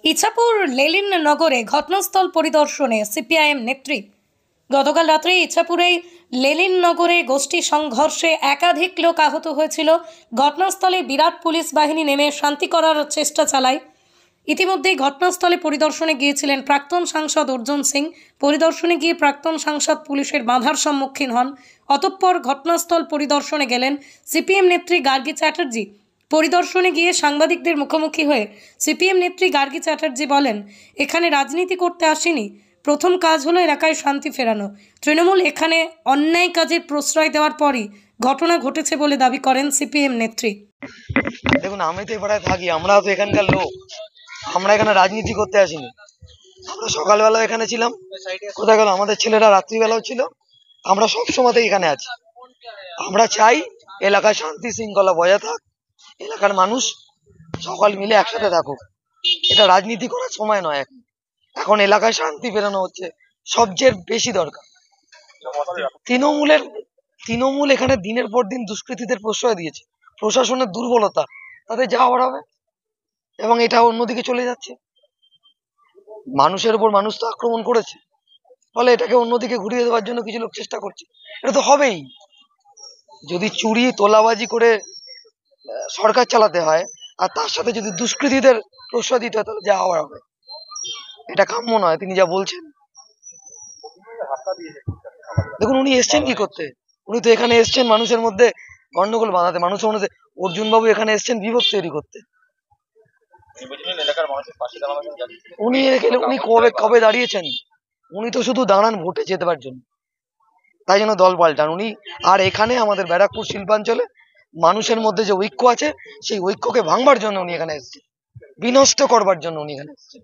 ইছাপুর লেলিন নগরে ঘটনাস্থল পরিদর্শনে সিপিআইএম নেত্রী। গতকাল রাত্রে ইছাপুরেই লেলিন নগরে গোষ্ঠী সংঘর্ষে একাধিক লোক আহত হয়েছিল। ঘটনাস্থলে বিরাট পুলিশ বাহিনী নেমে শান্তি করার চেষ্টা চালায়। ইতিমধ্যেই ঘটনাস্থলে পরিদর্শনে গিয়েছিলেন প্রাক্তন সাংসদ অর্জুন সিং। পরিদর্শনে গিয়ে প্রাক্তন সাংসদ পুলিশের বাধার সম্মুখীন হন। অতঃপর ঘটনাস্থল পরিদর্শনে গেলেন সিপিএম নেত্রী গার্গী চ্যাটার্জি। পরিদর্শনে গিয়ে সাংবাদিকদের মুখোমুখি হয়ে সিপিএম নেত্রী গার্গী চ্যাটার্জি বলেন, এখানে রাজনীতি করতে আসেনি, প্রথম কাজ হলো এলাকায় শান্তি ফেরানো। তৃণমূল এখানে অন্যায় কাজের প্রশ্রয় দেওয়ার পরই ঘটনা ঘটেছে বলে দাবি করেন সিপিএম নেত্রী। দেখুন, আমি তো এবারে থাকি, আমরা তো এখানকার লোক, আমরা এখানে রাজনীতি করতে আসিনি। আমরা সকালবেলা এখানে ছিলাম, কোথায় গেল আমাদের ছেলেরা, রাত্রিবেলাও ছিল। আমরা সবসময় এখানে আছি। আমরা চাই এলাকায় শান্তি শৃঙ্খলা বজায় থাক, এলাকার মানুষ সকল মিলে একসাথে থাকুক। এটা রাজনীতি করার সময় নয়। এখন এলাকায় শান্তি ফেরানো হচ্ছে সবচেয়ে বেশি দরকার। তৃণমূল এখানে দিনের পর দিন দুষ্কৃতীদের প্রশ্রয় দিয়েছে। প্রশাসনের দুর্বলতা, তাদের যা হওয়ার হবে, এবং এটা অন্যদিকে চলে যাচ্ছে। মানুষের উপর মানুষ তো আক্রমণ করেছে, ফলে এটাকে অন্যদিকে ঘুরিয়ে দেওয়ার জন্য কিছু লোক চেষ্টা করছে। এটা তো হবেই। যদি চুরি তোলাবাজি করে সরকার চালাতে হয়, আর তার সাথে যদি দুষ্কৃতীদের প্রশ্রয় দিতে হয়, তাহলে যা হওয়ার হবে। এটা কাম্য নয়। তিনি যা বলছেন, দেখুন, উনি এসছেন কি করতে? উনি তো এখানে এসছেন মানুষের মধ্যে গন্ডগোল বাঁধাতে, মানুষের মধ্যে। অর্জুন বাবু এখানে এসছেন বিপদ তৈরি করতে। উনি কবে দাঁড়িয়েছেন? উনি তো শুধু দাঁড়ান ভোটে যেতেবার জন্য, তাই জন্য দল পাল্টান উনি। আর এখানে আমাদের ব্যারাকপুর শিল্পাঞ্চলে মানুষের মধ্যে যে ঐক্য আছে, সেই ঐক্যকে ভাঙবার জন্য উনি এখানে এসেছেন, বিনষ্ট করবার জন্য উনি এখানে এসেছেন।